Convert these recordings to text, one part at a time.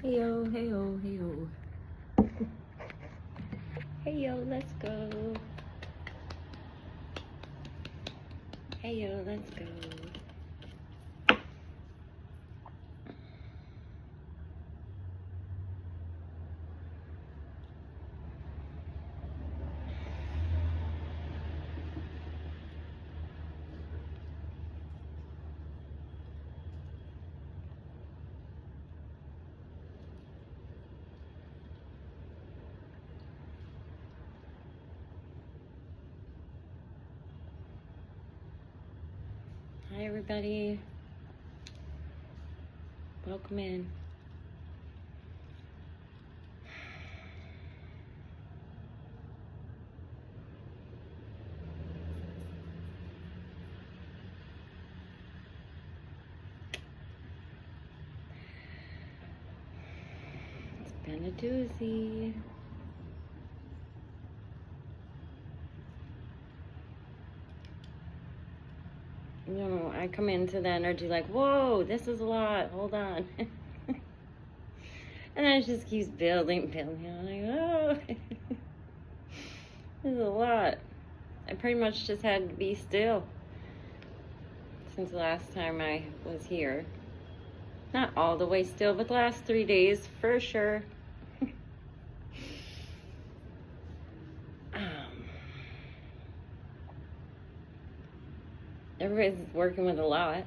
Heyo, heyo, heyo. Heyo, let's go. Heyo, let's go. Hi, everybody. Welcome in. It's been a doozy. You know, I come into the energy like, whoa, this is a lot. Hold on. And then it just keeps building. I'm like, oh, this is a lot. I pretty much just had to be still since the last time I was here. Not all the way still, but the last 3 days for sure. Everybody's working with a lot.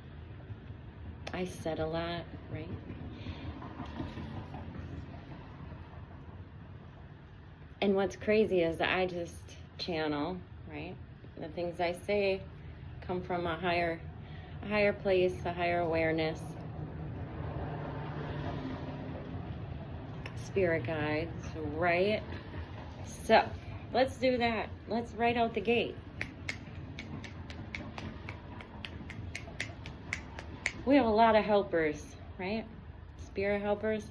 I said a lot, right? And what's crazy is that I just channel, right? The things I say come from a higher place, a higher awareness. Spirit guides, right? So, let's do that. Let's right out the gate. We have a lot of helpers, right? Spirit helpers,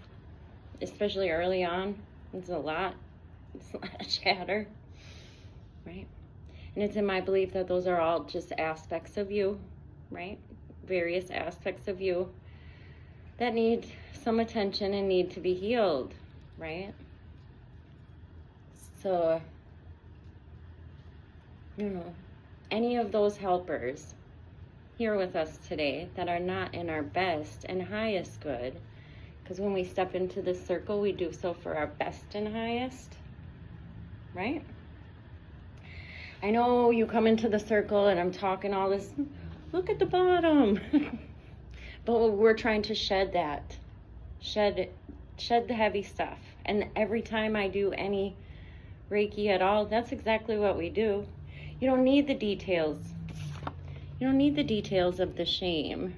especially early on. It's a lot of chatter, right? And it's in my belief that those are all just aspects of you, right? Various aspects of you that need some attention and need to be healed, right? So, you know, any of those helpers here with us today that are not in our best and highest good, because when we step into this circle, we do so for our best and highest, right? I know you come into the circle and I'm talking all this, look at the bottom. But we're trying to shed that, shed the heavy stuff. And every time I do any Reiki at all, that's exactly what we do. You don't need the details. You don't need the details of the shame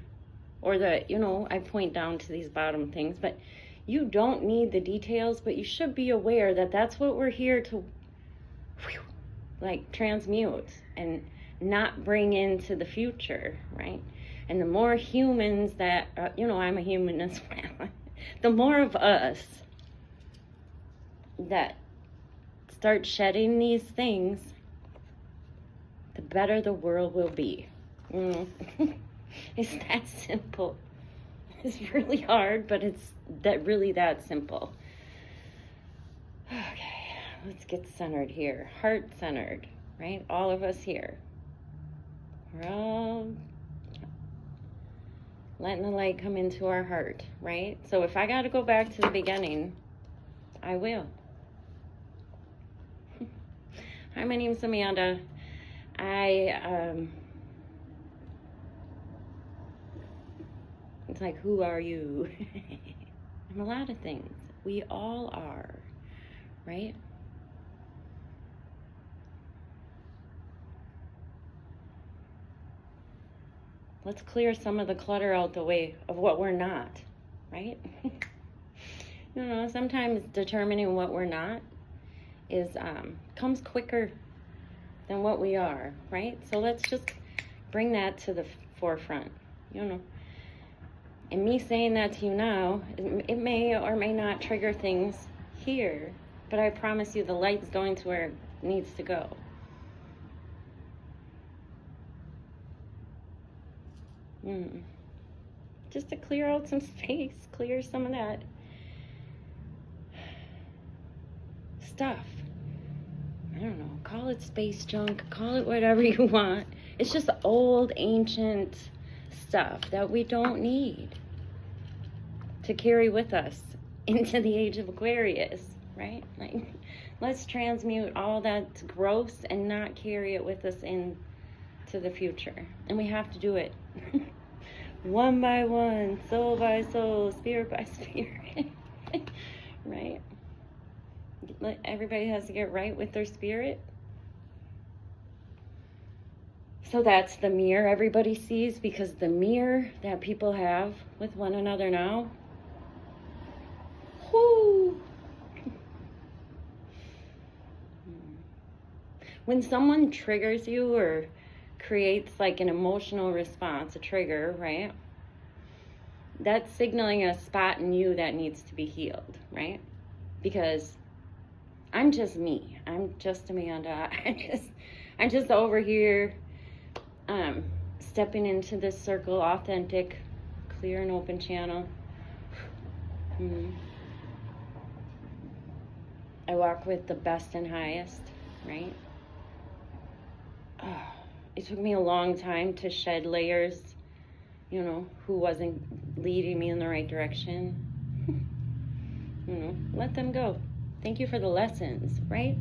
or the, you know, I point down to these bottom things, but you don't need the details, but you should be aware that that's what we're here to, like, transmute and not bring into the future, right? And the more humans that, you know, I'm a human as well, the more of us that start shedding these things, the better the world will be. It's that simple. It's really hard, but it's really that simple. Okay, let's get centered here. Heart centered, right? All of us here. We're all letting the light come into our heart, right? So if I got to go back to the beginning, I will. Hi, my name's Amanda. It's like, who are you? I'm a lot of things. We all are, right? Let's clear some of the clutter out the way of what we're not, right? You know, sometimes determining what we're not is comes quicker than what we are, right? So let's just bring that to the forefront, you know. And me saying that to you now, it may or may not trigger things here, but I promise you the light's going to where it needs to go. Just to clear out some space, clear some of that stuff. I don't know, call it space junk, call it whatever you want. It's just old, ancient stuff that we don't need to carry with us into the age of Aquarius, right? Like, let's transmute all that's gross and not carry it with us into the future. And we have to do it one by one, soul by soul, spirit by spirit, right? Everybody has to get right with their spirit. So that's the mirror everybody sees, because the mirror that people have with one another now, whoo! When someone triggers you or creates like an emotional response, a trigger, right? That's signaling a spot in you that needs to be healed, right? Because I'm just me. I'm just Amanda. I'm just over here stepping into this circle, authentic, clear and open channel. I walk with the best and highest, right? It took me a long time to shed layers, you know, who wasn't leading me in the right direction. You know, let them go. Thank you for the lessons, right?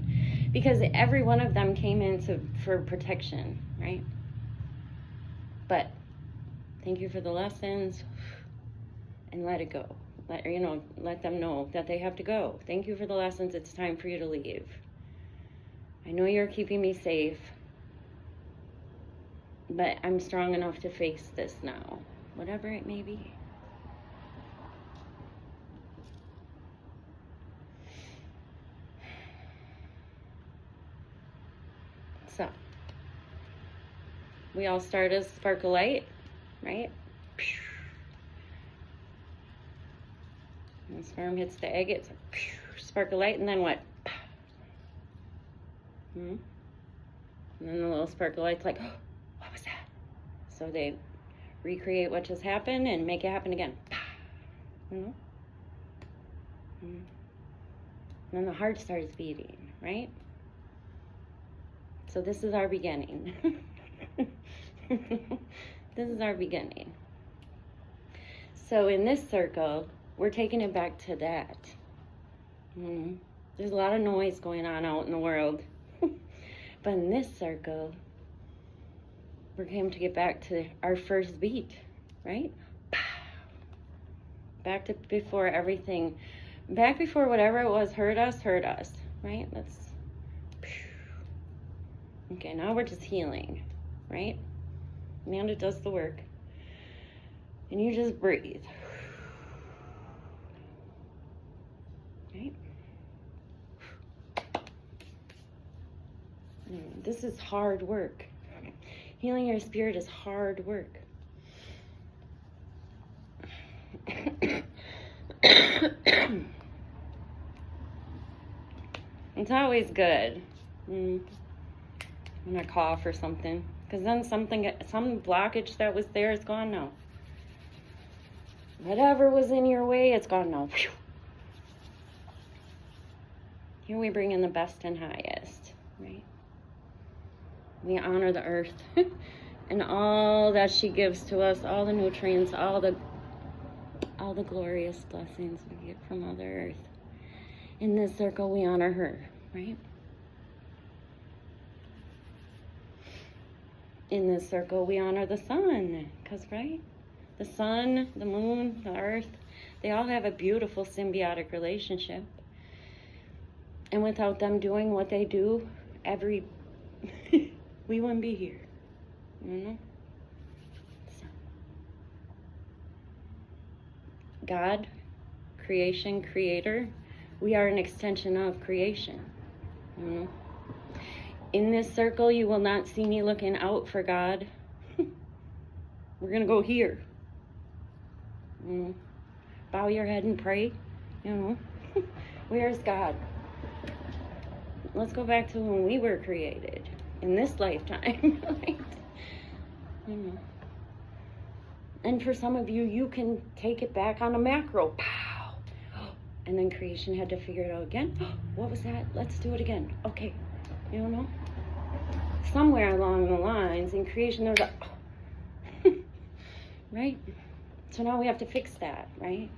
Because every one of them came in for protection, right? But thank you for the lessons, and let it go. Let them know that they have to go. Thank you for the lessons. It's time for you to leave. I know you're keeping me safe, but I'm strong enough to face this now, whatever it may be. So, we all start as spark of light, right? When the sperm hits the egg, it's a spark of light, and then what? And then the little spark of light's like, oh, what was that? So they recreate what just happened and make it happen again. You know? And then the heart starts beating, right? So this is our beginning. This is our beginning. So in this circle, we're taking it back to that. There's a lot of noise going on out in the world. But in this circle, we're going to get back to our first beat, right? Back to before everything, back before whatever it was hurt us, right? Okay, now we're just healing, right? Amanda does the work. And you just breathe. Right? This is hard work. Healing your spirit is hard work. It's always good when I cough or something, because then some blockage that was there is gone now. Whatever was in your way, it's gone now. Here we bring in the best and highest, right? We honor the earth and all that she gives to us, all the nutrients, all the glorious blessings we get from Mother Earth. In this circle, we honor her, right? In this circle, we honor the sun, because, right? The sun, the moon, the earth, they all have a beautiful symbiotic relationship. And without them doing what they do, we wouldn't be here, you know? So. God, creation, creator, we are an extension of creation, you know? In this circle, you will not see me looking out for God. We're going to go here. You know? Bow your head and pray, you know? Where's God? Let's go back to when we were created in this lifetime, right? You know. And for some of you, you can take it back on a macro, pow, And then creation had to figure it out again. What was that? Let's do it again. Okay. You don't know? Somewhere along the lines in creation, there was a, right? So now we have to fix that, right?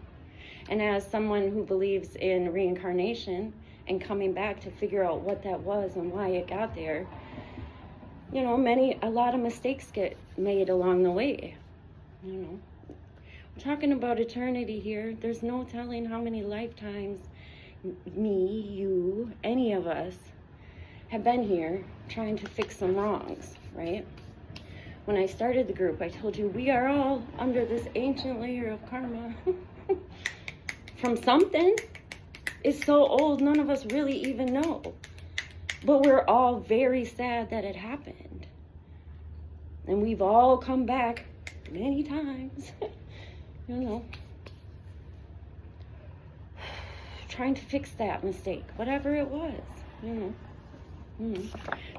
And as someone who believes in reincarnation and coming back to figure out what that was and why it got there, you know, a lot of mistakes get made along the way. You know, we're talking about eternity here. There's no telling how many lifetimes me, you, any of us have been here trying to fix some wrongs, right? When I started the group, I told you we are all under this ancient layer of karma from something. It's so old, none of us really even know. But we're all very sad that it happened. And we've all come back many times, you know, trying to fix that mistake, whatever it was, you know.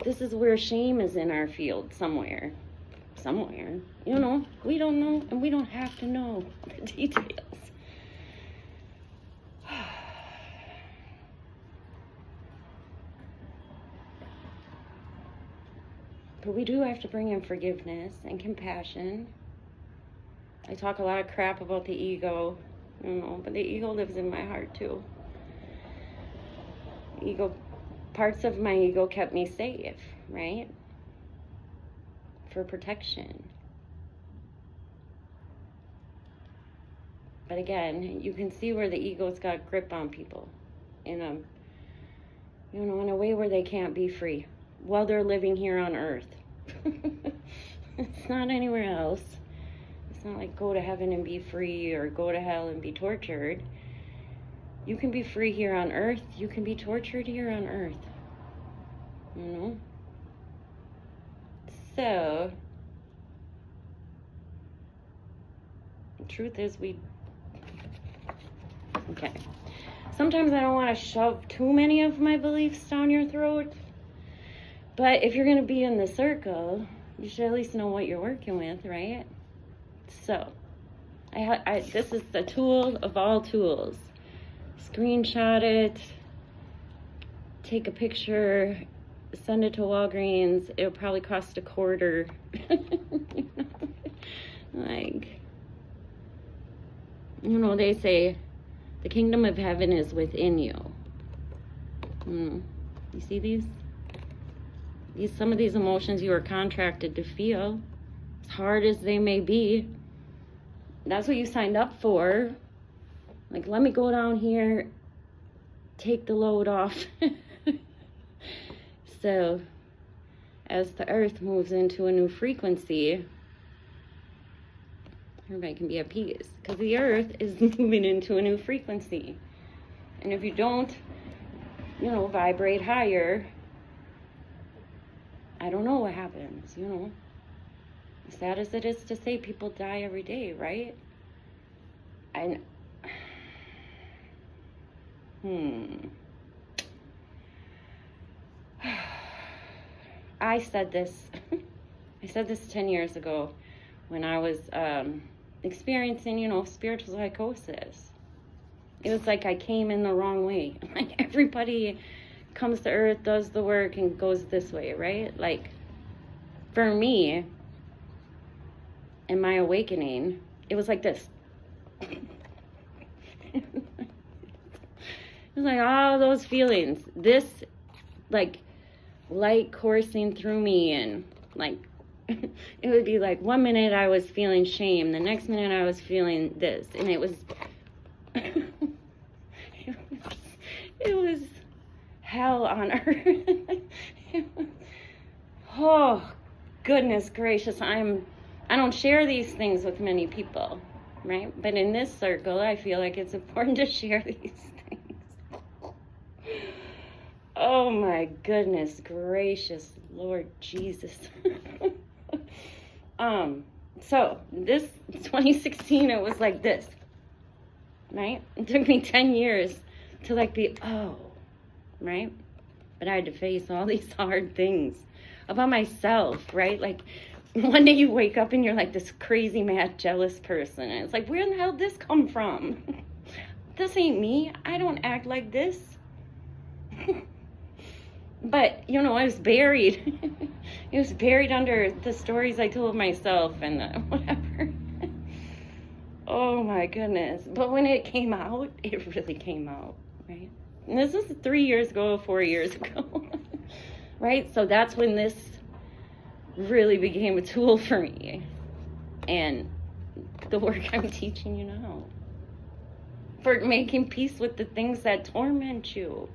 This is where shame is in our field somewhere, you know. We don't know, and we don't have to know the details. But we do have to bring in forgiveness and compassion. I talk a lot of crap about the ego, you know, but the ego lives in my heart too. Parts of my ego kept me safe, right? For protection. But again, you can see where the ego's got grip on people in a way where they can't be free while they're living here on earth. It's not anywhere else. It's not like go to heaven and be free or go to hell and be tortured. You can be free here on earth. You can be tortured here on earth. You know? So, the truth is okay. Sometimes I don't want to shove too many of my beliefs down your throat. But if you're going to be in the circle, you should at least know what you're working with, right? So, this is the tool of all tools. Screenshot it, take a picture, send it to Walgreens. It'll probably cost $0.25. Like, you know, they say the kingdom of heaven is within you. You see these? Some of these emotions you are contracted to feel, as hard as they may be. That's what you signed up for. Like, let me go down here, take the load off. So, as the earth moves into a new frequency, everybody can be at peace. Because the earth is moving into a new frequency. And if you don't, vibrate higher, I don't know what happens, As sad as it is to say, people die every day, right? I said this 10 years ago when I was experiencing, spiritual psychosis. It was like I came in the wrong way. Like, everybody comes to earth, does the work, and goes this way, right? Like, for me, in my awakening, it was like this. It was like all those feelings. This, like, light coursing through me, and, like, it would be like 1 minute I was feeling shame, the next minute I was feeling this, and it was it was hell on earth. Oh, goodness gracious. I don't share these things with many people, right? But in this circle, I feel like it's important to share these things. Oh my goodness gracious, Lord Jesus. So this 2016, it was like this, right? It took me 10 years to be, right? But I had to face all these hard things about myself, right? Like, one day you wake up and you're like this crazy, mad, jealous person. And it's like, where in the hell did this come from? What this ain't me. I don't act like this. But, you know, I was buried. It was buried under the stories I told myself and whatever. Oh my goodness. But when it came out, it really came out, right? And this was 3 years ago, 4 years ago, right? So that's when this really became a tool for me. And the work I'm teaching you now. For making peace with the things that torment you.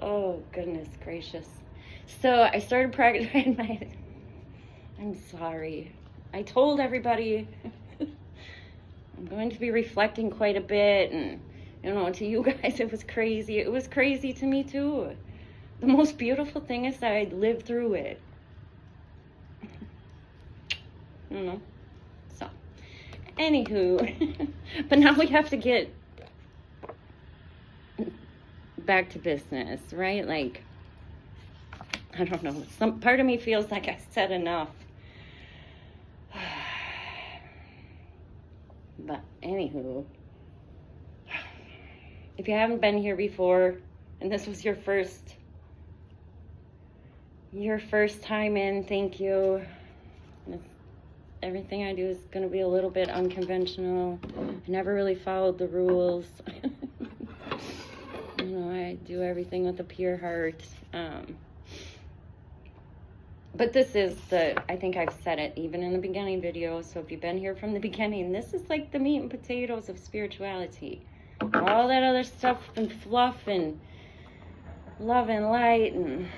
Oh, goodness gracious. So I started practicing I'm sorry. I told everybody I'm going to be reflecting quite a bit, and, you know, to you guys it was crazy. It was crazy to me too. The most beautiful thing is that I lived through it. You know? So, anywho, but now we have to get back to business, right? Like, I don't know. Some part of me feels like I said enough. But anywho, if you haven't been here before and this was your first time in, thank you. Everything I do is going to be a little bit unconventional. I never really followed the rules. You know, I do everything with a pure heart. But this is I think I've said it even in the beginning video, so if you've been here from the beginning, this is like the meat and potatoes of spirituality. All that other stuff and fluff and love and light and...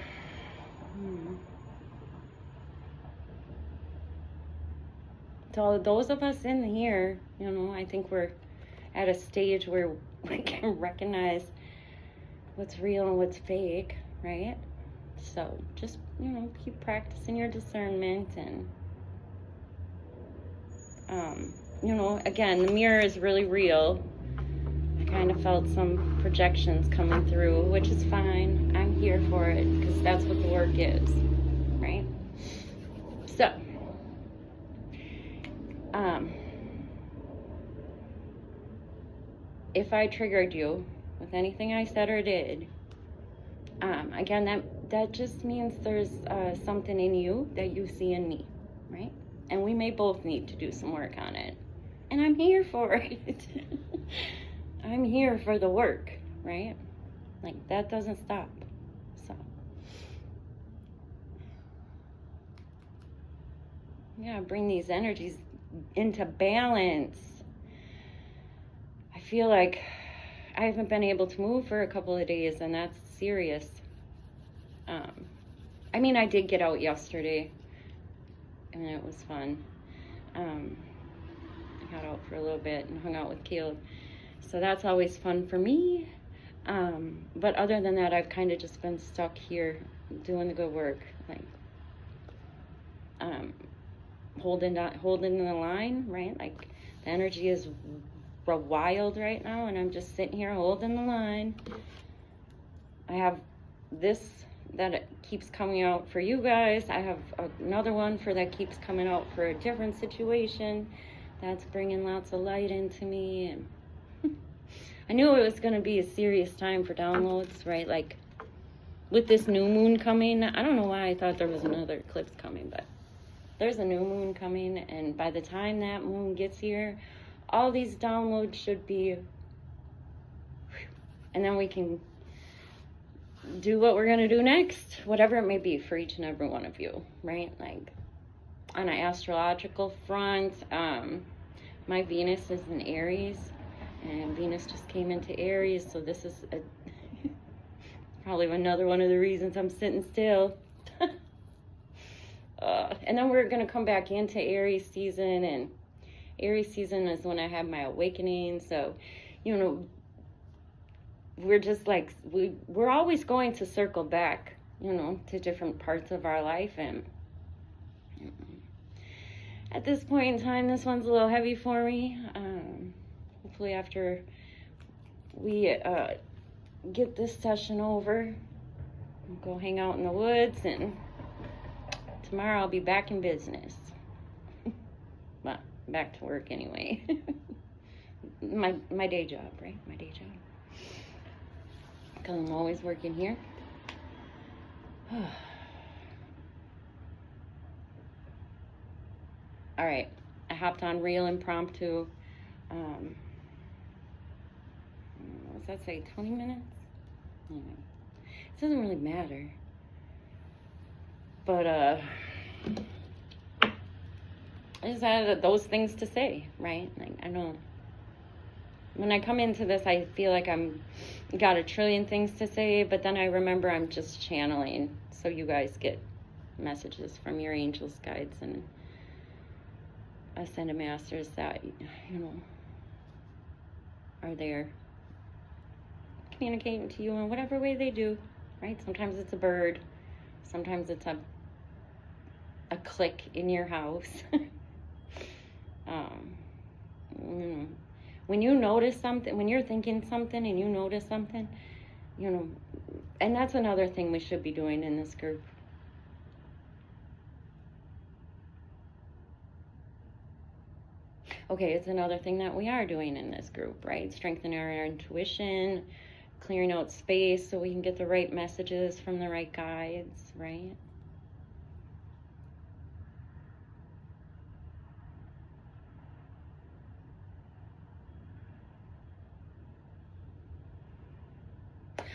So those of us in here, you know, I think we're at a stage where we can recognize what's real and what's fake, right? So just, you know, keep practicing your discernment and, you know, again, the mirror is really real. I kind of felt some projections coming through, which is fine. I'm here for it because that's what the work is, right? So, if I triggered you with anything I said or did, again, that just means there's something in you that you see in me, right? And we may both need to do some work on it. And I'm here for it. I'm here for the work, right? Like, that doesn't stop. So, yeah, bring these energies into balance. I feel like I haven't been able to move for a couple of days, and that's serious. I mean, I did get out yesterday, and it was fun. I got out for a little bit and hung out with Caleb, so that's always fun for me. But other than that, I've kind of just been stuck here doing the good work, like holding the line, right? Like, the energy is wild right now, and I'm just sitting here holding the line. I have this that it keeps coming out for you guys. I have another one that keeps coming out for a different situation. That's bringing lots of light into me. And I knew it was going to be a serious time for downloads, right? Like, with this new moon coming, I don't know why I thought there was another eclipse coming, but there's a new moon coming, and by the time that moon gets here, all these downloads should be, and then we can do what we're going to do next, whatever it may be for each and every one of you, right? Like, on an astrological front, my Venus is in Aries, and Venus just came into Aries, so this is probably another one of the reasons I'm sitting still. And then we're going to come back into Aries season, and Aries season is when I have my awakening. So, you know, we're just like, we're always going to circle back, you know, to different parts of our life. And at this point in time, this one's a little heavy for me. Hopefully after we get this session over, we'll go hang out in the woods, and tomorrow I'll be back in business. Well, back to work anyway. my day job, right? My day job. Because I'm always working here. All right, I hopped on real impromptu. What does that say, 20 minutes? Anyway, it doesn't really matter. But I just had those things to say, right? Like, I know when I come into this, I feel like I'm got a trillion things to say, but then I remember I'm just channeling, so you guys get messages from your angels, guides, and ascended masters that, you know, are there communicating to you in whatever way they do, right? Sometimes it's a bird, sometimes it's a click in your house. When you notice something, when you're thinking something and you notice something, you know, and that's another thing we should be doing in this group. Okay, it's another thing that we are doing in this group, right? Strengthening our intuition, clearing out space so we can get the right messages from the right guides, right?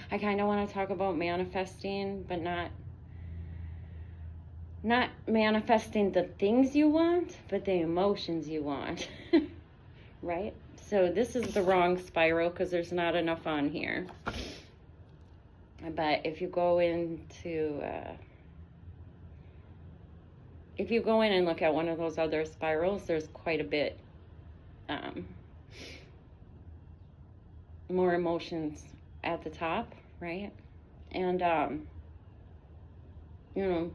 I kind of want to talk about manifesting, but not manifesting the things you want, but the emotions you want, right? So this is the wrong spiral because there's not enough on here. But if you go into, if you go in and look at one of those other spirals, there's quite a bit more emotions at the top, right? And, you know,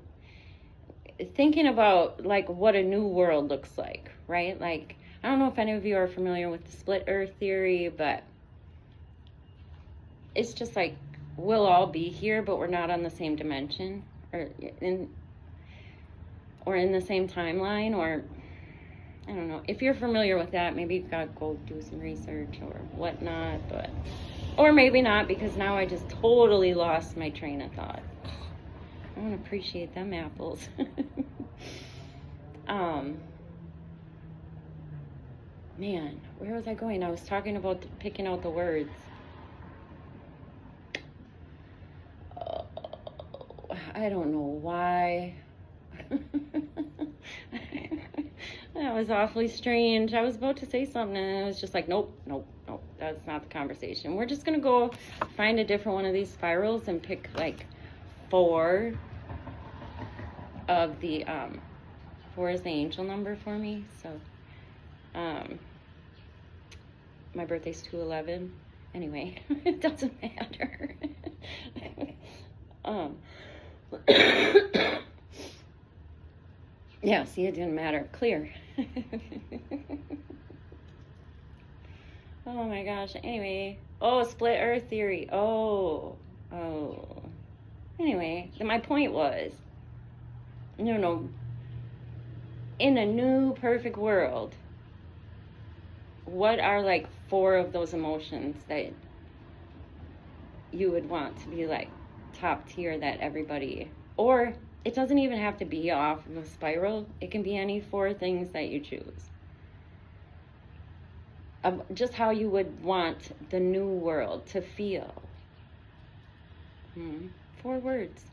thinking about like what a new world looks like, right? Like, I don't know if any of you are familiar with the split earth theory, but it's just like we'll all be here, but we're not on the same dimension or in the same timeline, or I don't know. If you're familiar with that, maybe you've got to go do some research or whatnot, but or maybe not, because now I just totally lost my train of thought. I don't appreciate them apples. Man, where was I going? I was talking about picking out the words. I don't know why. That was awfully strange. I was about to say something and I was just like, nope, that's not the conversation. We're just going to go find a different one of these spirals and pick like 4 of the, 4 is the angel number for me. So, my birthday's 2/11. Anyway, it doesn't matter. Yeah, see, it didn't matter. Clear. Oh my gosh. Anyway. Oh, split earth theory. Oh. Anyway, my point was, in a new perfect world, what are like 4 of those emotions that you would want to be like top tier that everybody, or it doesn't even have to be off of a spiral. It can be any 4 things that you choose. Just how you would want the new world to feel. 4 words.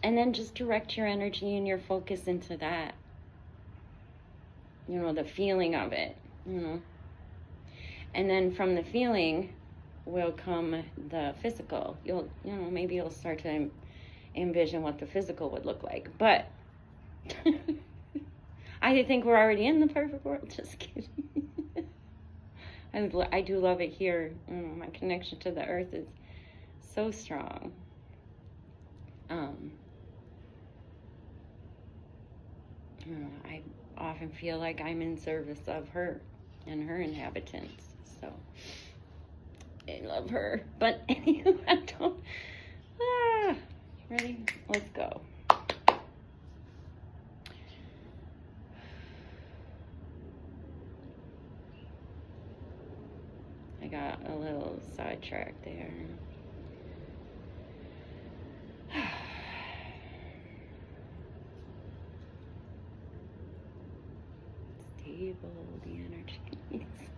And then just direct your energy and your focus into that. The feeling of it. And then from the feeling will come the physical. Maybe you'll start to envision what the physical would look like. But I think we're already in the perfect world. Just kidding. I do love it here. My connection to the earth is so strong. I often feel like I'm in service of her and her inhabitants. So I love her. But anyway, I don't. Ready? Let's go. got a little sidetracked there. Stable, the energies. It's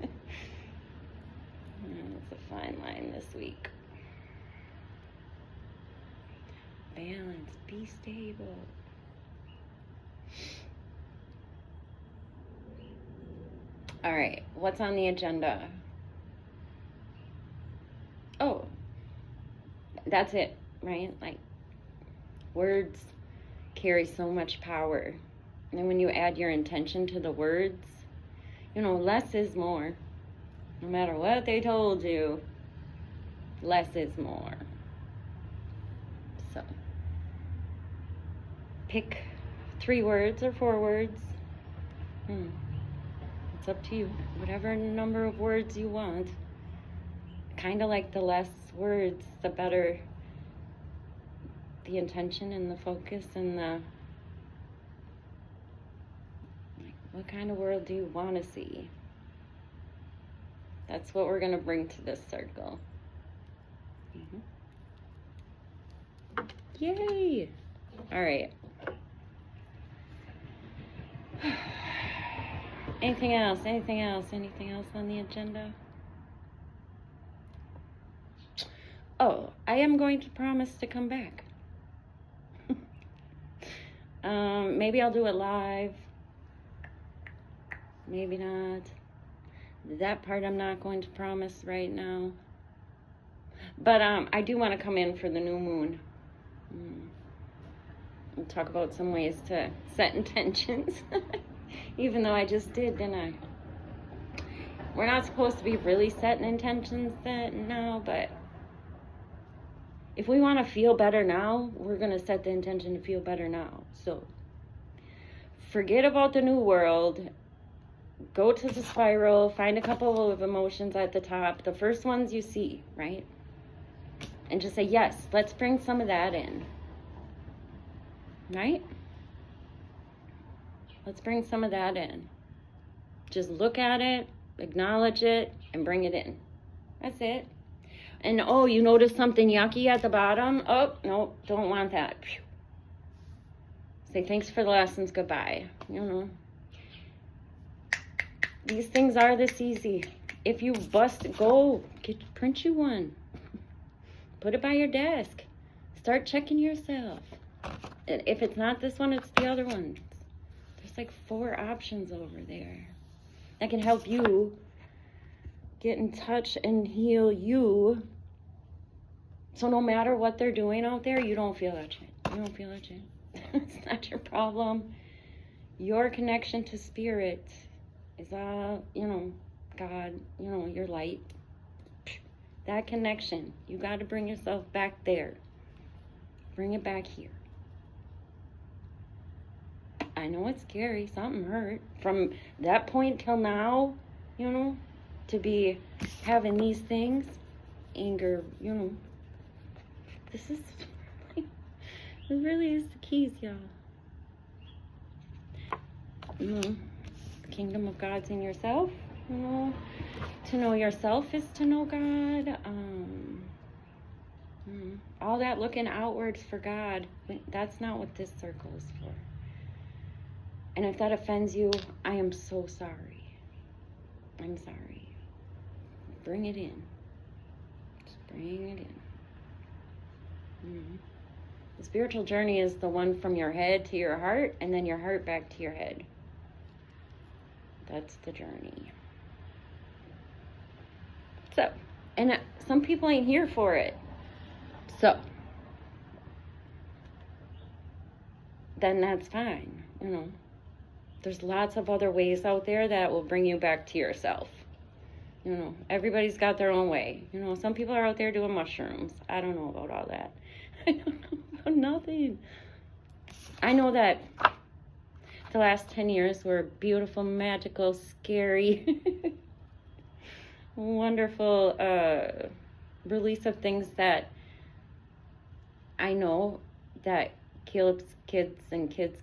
a fine line this week. Balance, be stable. All right, what's on the agenda? Oh, that's it, right? Like, words carry so much power. And when you add your intention to the words, less is more. No matter what they told you, less is more. So, pick 3 words or 4 words. It's up to you. Whatever number of words you want. Kind of like the less words, the better the intention and the focus and the... What kind of world do you want to see? That's what we're going to bring to this circle. Yay! All right. Anything else? Anything else? Anything else on the agenda? Oh, I am going to promise to come back. Maybe I'll do it live. Maybe not. That part I'm not going to promise right now. But I do want to come in for the new moon. We'll talk about some ways to set intentions. Even though I just did, didn't I? We're not supposed to be really setting intentions now, but if we want to feel better now, we're going to set the intention to feel better now. So forget about the new world. Go to the spiral, find a couple of emotions at the top, the first ones you see, right? And just say, yes, let's bring some of that in. Right? Let's bring some of that in. Just look at it, acknowledge it, and bring it in. That's it. And oh, you notice something yucky at the bottom? Oh, no, don't want that. Say thanks for the lessons, goodbye. These things are this easy. If you go print you one. Put it by your desk. Start checking yourself. If it's not this one, it's the other one. There's like 4 options over there that can help you get in touch and heal you. So no matter what they're doing out there, you don't feel that shit. You don't feel that shit. It's not your problem. Your connection to spirit is God, your light. That connection, you got to bring yourself back there. Bring it back here. I know it's scary. Something hurt. From that point till now, to be having these things, anger, this really is the keys, y'all. The kingdom of God's in yourself. To know yourself is to know God. All that looking outwards for God, that's not what this circle is for. And if that offends you, I am so sorry. I'm sorry. Bring it in. Just bring it in. The spiritual journey is the one from your head to your heart, and then your heart back to your head. That's the journey. So, and some people ain't here for it. So, then that's fine, There's lots of other ways out there that will bring you back to yourself. Everybody's got their own way. Some people are out there doing mushrooms. I don't know about all that. I don't know about nothing. I know that the last 10 years were beautiful, magical, scary, wonderful release of things that I know that Caleb's kids and kids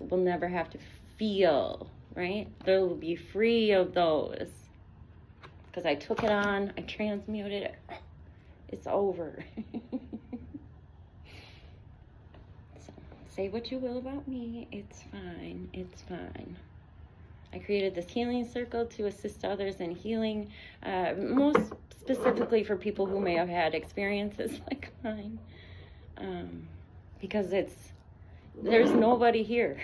will never have to feel, right? They'll be free of those. because I took it on, I transmuted it. It's over. So, say what you will about me. It's fine. It's fine. I created this healing circle to assist others in healing, most specifically for people who may have had experiences like mine. Because there's nobody here.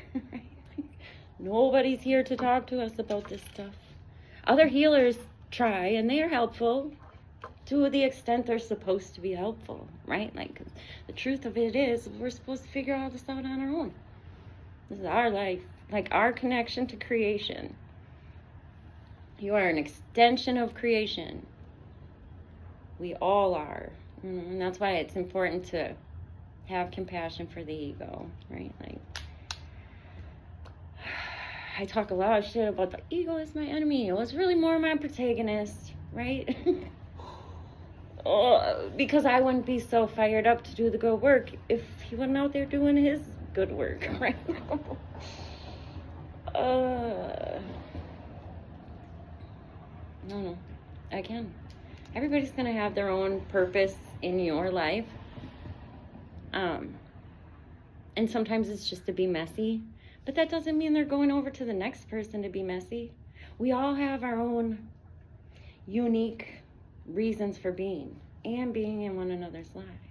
Nobody's here to talk to us about this stuff. Other healers try, and they are helpful to the extent they're supposed to be helpful, right? Like, the truth of it is, we're supposed to figure all this out on our own. This is our life, like our connection to creation. You are an extension of creation. We all are. And that's why it's important to have compassion for the ego, right? Like, I talk a lot of shit about the ego is my enemy. It was really more my protagonist, right? Because I wouldn't be so fired up to do the good work if he wasn't out there doing his good work, right? No, again, everybody's gonna have their own purpose in your life, and sometimes it's just to be messy, but that doesn't mean they're going over to the next person to be messy. We all have our own unique reasons for being and being in one another's lives.